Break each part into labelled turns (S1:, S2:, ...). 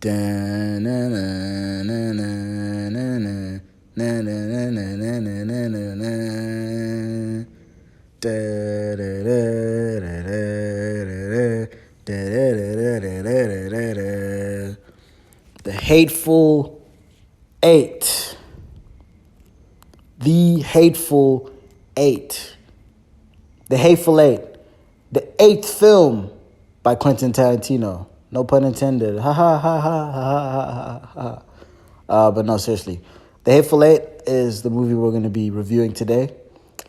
S1: The Hateful Eight. The Hateful Eight. The Hateful Eight. The eighth film by Quentin Tarantino. No pun intended. Ha ha ha ha ha ha ha. But no, seriously. The Hateful Eight is the movie we're going to be reviewing today.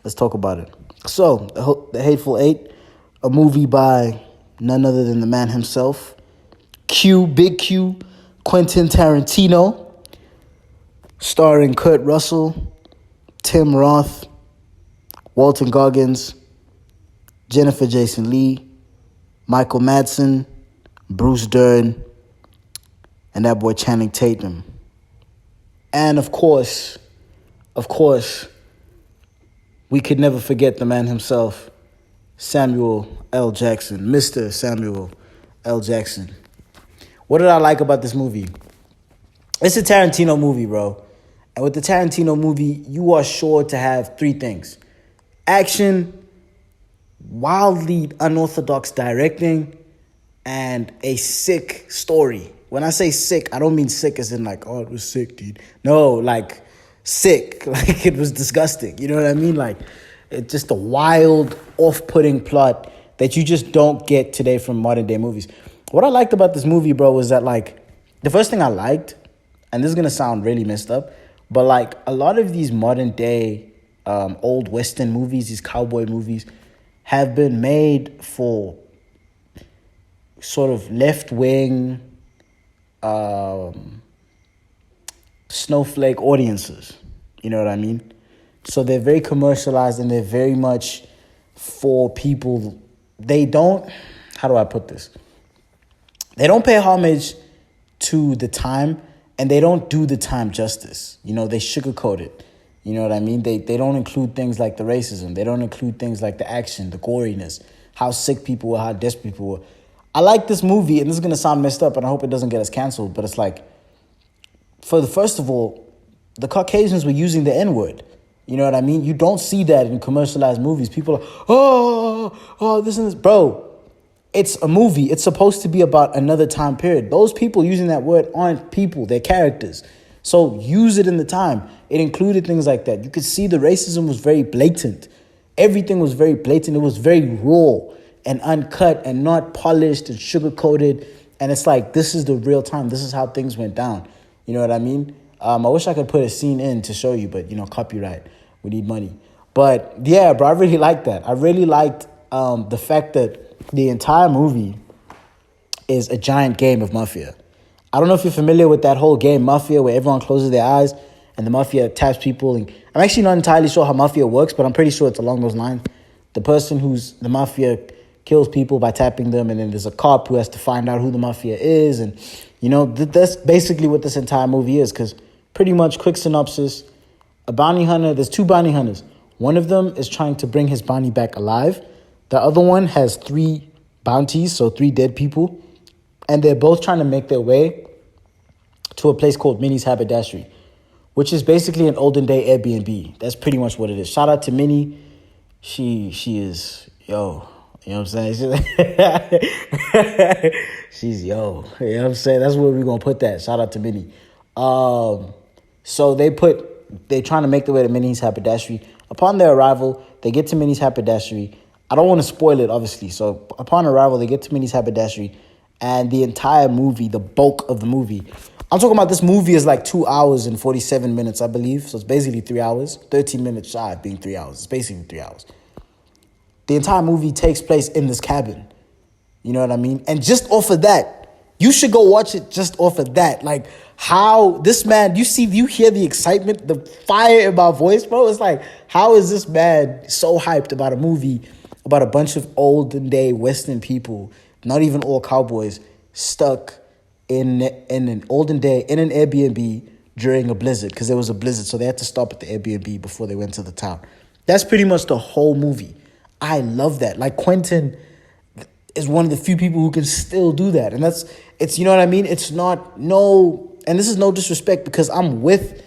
S1: Let's talk about it. So, The Hateful Eight, a movie by none other than the man himself, Big Q, Quentin Tarantino, starring Kurt Russell, Tim Roth, Walton Goggins, Jennifer Jason Leigh, Michael Madsen, Bruce Dern, and that boy Channing Tatum. And of course, we could never forget the man himself, Samuel L. Jackson, Mr. Samuel L. Jackson. What did I like about this movie? It's a Tarantino movie, bro. And with the Tarantino movie, you are sure to have three things: action, wildly unorthodox directing, and a sick story. When I say sick, I don't mean sick as in like, oh, it was sick, dude. No, like sick, like it was disgusting. You know what I mean? Like it's just a wild, off-putting plot that you just don't get today from modern day movies. What I liked about this movie, bro, was that like the first thing I liked, and this is gonna sound really messed up, but like a lot of these modern day old Western movies, these cowboy movies, have been made for sort of left-wing snowflake audiences. You know what I mean? So they're very commercialized and they're very much for people. They don't, how do I put this? They don't pay homage to the time and they don't do the time justice. You know, they sugarcoat it. You know what I mean? They don't include things like the racism. They don't include things like the action, the goriness, how sick people were, how desperate people were. I like this movie, and this is going to sound messed up, and I hope it doesn't get us canceled, but it's like, first of all, the Caucasians were using the N-word. You know what I mean? You don't see that in commercialized movies. People are, this and this. Bro, it's a movie. It's supposed to be about another time period. Those people using that word aren't people. They're characters. So use it in the time. It included things like that. You could see the racism was very blatant. Everything was very blatant. It was very raw and uncut and not polished and sugar-coated. And it's like, this is the real time. This is how things went down. You know what I mean? I wish I could put a scene in to show you, but, you know, copyright. We need money. But, yeah, bro, I really liked that. I really liked the fact that the entire movie is a giant game of Mafia. I don't know if you're familiar with that whole game, Mafia, where everyone closes their eyes and the Mafia taps people. And I'm actually not entirely sure how Mafia works, but I'm pretty sure it's along those lines. The person who's the Mafia kills people by tapping them, and then there's a cop who has to find out who the Mafia is. And, you know, that's basically what this entire movie is, because pretty much, quick synopsis, a bounty hunter, there's two bounty hunters. One of them is trying to bring his bounty back alive. The other one has 3 bounties, so 3 dead people. And they're both trying to make their way to a place called Minnie's Haberdashery, which is basically an olden day Airbnb. That's pretty much what it is. Shout out to Minnie. She is, yo, you know what I'm saying? She's yo. You know what I'm saying? That's where we're going to put that. Shout out to Minnie. So they're trying to make their way to Minnie's Haberdashery. Upon their arrival, they get to Minnie's Haberdashery. I don't want to spoil it, obviously. So upon arrival, they get to Minnie's Haberdashery. And the entire movie, the bulk of the movie, I'm talking about, this movie is like 2 hours and 47 minutes, I believe. So it's basically 3 hours, 13 minutes shy of being 3 hours. It's basically 3 hours. The entire movie takes place in this cabin. You know what I mean? And just off of that, you should go watch it just off of that. Like how this man, you hear the excitement, the fire in my voice, bro. It's like, how is this man so hyped about a movie about a bunch of olden day Western people, not even all cowboys, stuck in an olden day, in an Airbnb during a blizzard, because there was a blizzard, so they had to stop at the Airbnb before they went to the town. That's pretty much the whole movie. I love that. Like, Quentin is one of the few people who can still do that, and It's, you know what I mean? It's not, no, and this is no disrespect because I'm with,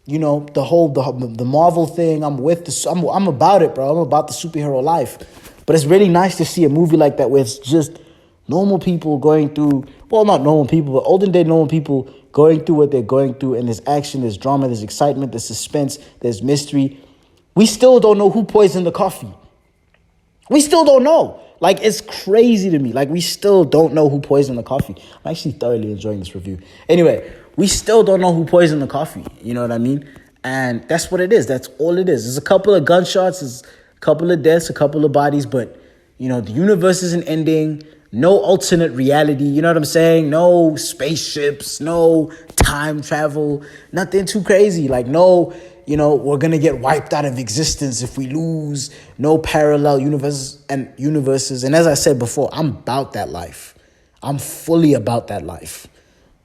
S1: you know, the Marvel thing. I'm with I'm about it, bro. I'm about the superhero life. But it's really nice to see a movie like that where it's just normal people going through, well, not normal people, but olden day normal people going through what they're going through. And there's action, there's drama, there's excitement, there's suspense, there's mystery. We still don't know who poisoned the coffee. We still don't know. Like, it's crazy to me. Like, we still don't know who poisoned the coffee. I'm actually thoroughly enjoying this review. Anyway, we still don't know who poisoned the coffee. You know what I mean? And that's what it is. That's all it is. There's a couple of gunshots, there's a couple of deaths, a couple of bodies, but, you know, the universe isn't ending. No alternate reality. You know what I'm saying? No spaceships, no time travel, nothing too crazy. Like, no, you know, we're going to get wiped out of existence if we lose. No parallel universes. And as I said before, I'm about that life. I'm fully about that life.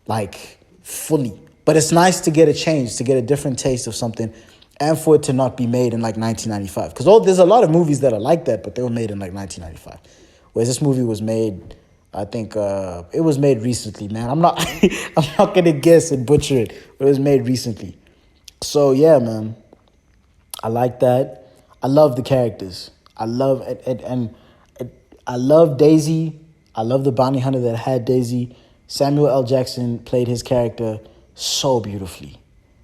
S1: Like, fully. But it's nice to get a change, to get a different taste of something, and for it to not be made in like 1995. Because there's a lot of movies that are like that, but they were made in like 1995. Whereas this movie was made, I think it was made recently, man. I'm not I'm not gonna guess and butcher it, but it was made recently. So yeah, man. I like that. I love the characters. I love it, and I love Daisy. I love the bounty hunter that had Daisy. Samuel L. Jackson played his character so beautifully.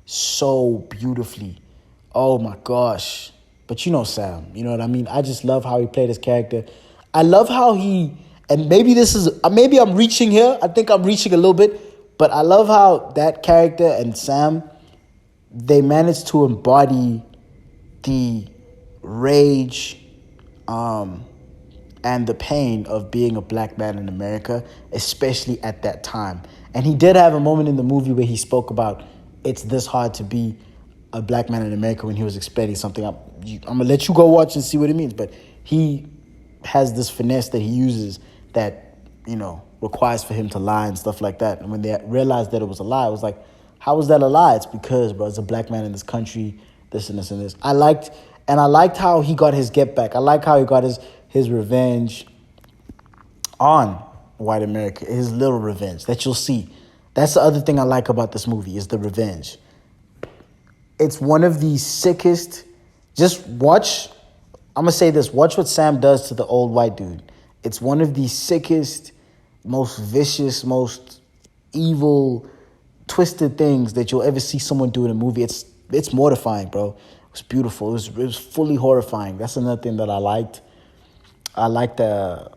S1: So beautifully. Oh my gosh. But you know Sam, you know what I mean? I just love how he played his character. I love how and maybe I'm reaching here. I think I'm reaching a little bit, but I love how that character and Sam, they managed to embody the rage, and the pain of being a black man in America, especially at that time. And he did have a moment in the movie where he spoke about it's this hard to be a black man in America when he was explaining something. I'm going to let you go watch and see what it means. But he has this finesse that he uses that, you know, requires for him to lie and stuff like that. And when they realized that it was a lie, it was like, how was that a lie? It's because, bro, it's a black man in this country, this and this and this. I liked how he got his get back. I like how he got his revenge on white America, his little revenge that you'll see. That's the other thing I like about this movie is the revenge. It's one of the sickest. Just watch. I'm going to say this. Watch what Sam does to the old white dude. It's one of the sickest, most vicious, most evil, twisted things that you'll ever see someone do in a movie. It's mortifying, bro. It was beautiful. It was fully horrifying. That's another thing that I liked. I like the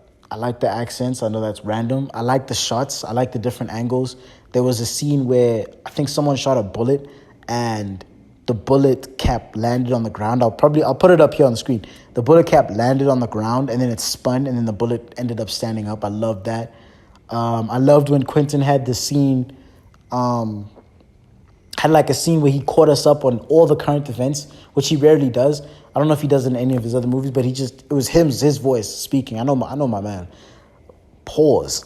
S1: accents. I know that's random. I like the shots. I like the different angles. There was a scene where I think someone shot a bullet and the bullet cap landed on the ground. I'll put it up here on the screen. The bullet cap landed on the ground and then it spun and then the bullet ended up standing up. I loved that. I loved when Quentin had the scene, had like a scene where he caught us up on all the current events, which he rarely does. I don't know if he does it in any of his other movies, but it was his voice speaking. I know my man. Pause.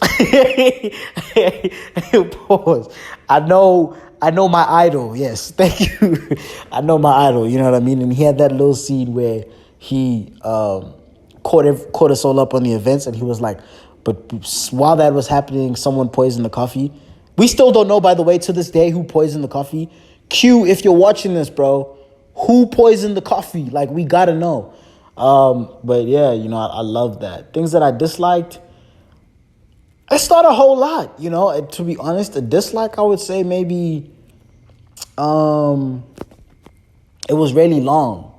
S1: Pause. I know my idol. Yes, thank you. I know my idol. You know what I mean? And he had that little scene where he caught us all up on the events, and he was like, but while that was happening, someone poisoned the coffee. We still don't know, by the way, to this day, who poisoned the coffee. Q, if you're watching this, bro, who poisoned the coffee? Like, we gotta know. But yeah, you know, I love that. Things that I disliked, it's not a whole lot, you know. To be honest, a dislike, I would say maybe it was really long.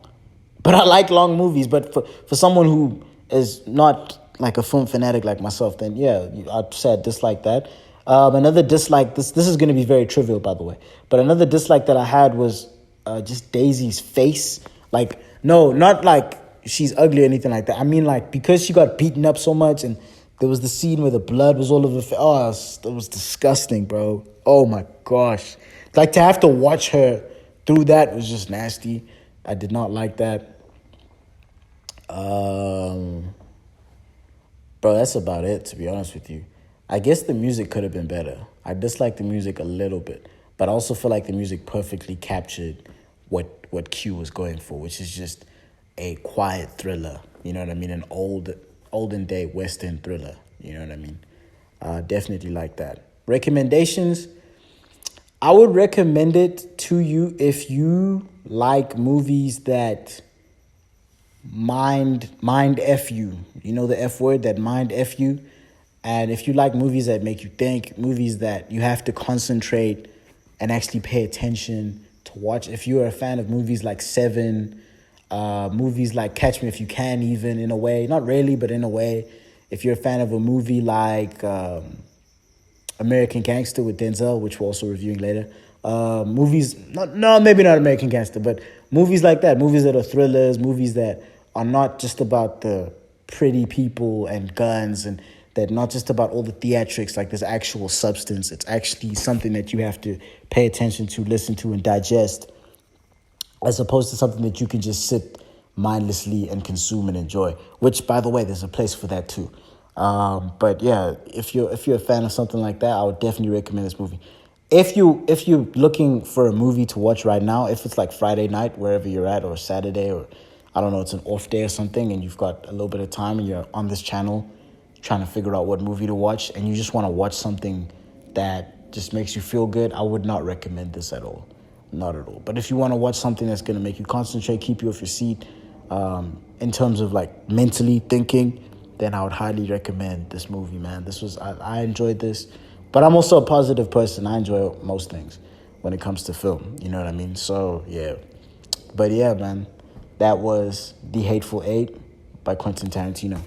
S1: But I like long movies. But for someone who is not like a film fanatic like myself, then yeah, I'd say I dislike that. Another dislike, this is going to be very trivial, by the way. But another dislike that I had was just Daisy's face. Like, no, not like she's ugly or anything like that. I mean, like, because she got beaten up so much and there was the scene where the blood was all over the face. Oh, it was disgusting, bro. Oh, my gosh. Like, to have to watch her through that was just nasty. I did not like that. Bro, that's about it, to be honest with you. I guess the music could have been better. I dislike the music a little bit, but I also feel like the music perfectly captured what Q was going for, which is just a quiet thriller. You know what I mean? An olden day Western thriller. You know what I mean? Definitely like that. Recommendations. I would recommend it to you if you like movies that mind F you. You know the F word, that mind F you. And if you like movies that make you think, movies that you have to concentrate and actually pay attention to watch. If you're a fan of movies like Seven, movies like Catch Me If You Can, even in a way, not really, but in a way. If you're a fan of a movie like American Gangster with Denzel, which we're also reviewing later. Movies, maybe not American Gangster, but movies like that. Movies that are thrillers, movies that are not just about the pretty people and guns, and that not just about all the theatrics. Like, there's actual substance. It's actually something that you have to pay attention to, listen to, and digest, as opposed to something that you can just sit mindlessly and consume and enjoy. Which, by the way, there's a place for that too. But yeah, if you're a fan of something like that, I would definitely recommend this movie. If you're looking for a movie to watch right now, if it's like Friday night wherever you're at, or Saturday, or I don't know, it's an off day or something, and you've got a little bit of time and you're on this channel trying to figure out what movie to watch, and you just want to watch something that just makes you feel good, I would not recommend this at all. Not at all. But if you want to watch something that's going to make you concentrate, keep you off your seat, in terms of like mentally thinking, then I would highly recommend this movie, man. I enjoyed this, but I'm also a positive person. I enjoy most things when it comes to film. You know what I mean? So yeah, but yeah, man, that was The Hateful Eight by Quentin Tarantino.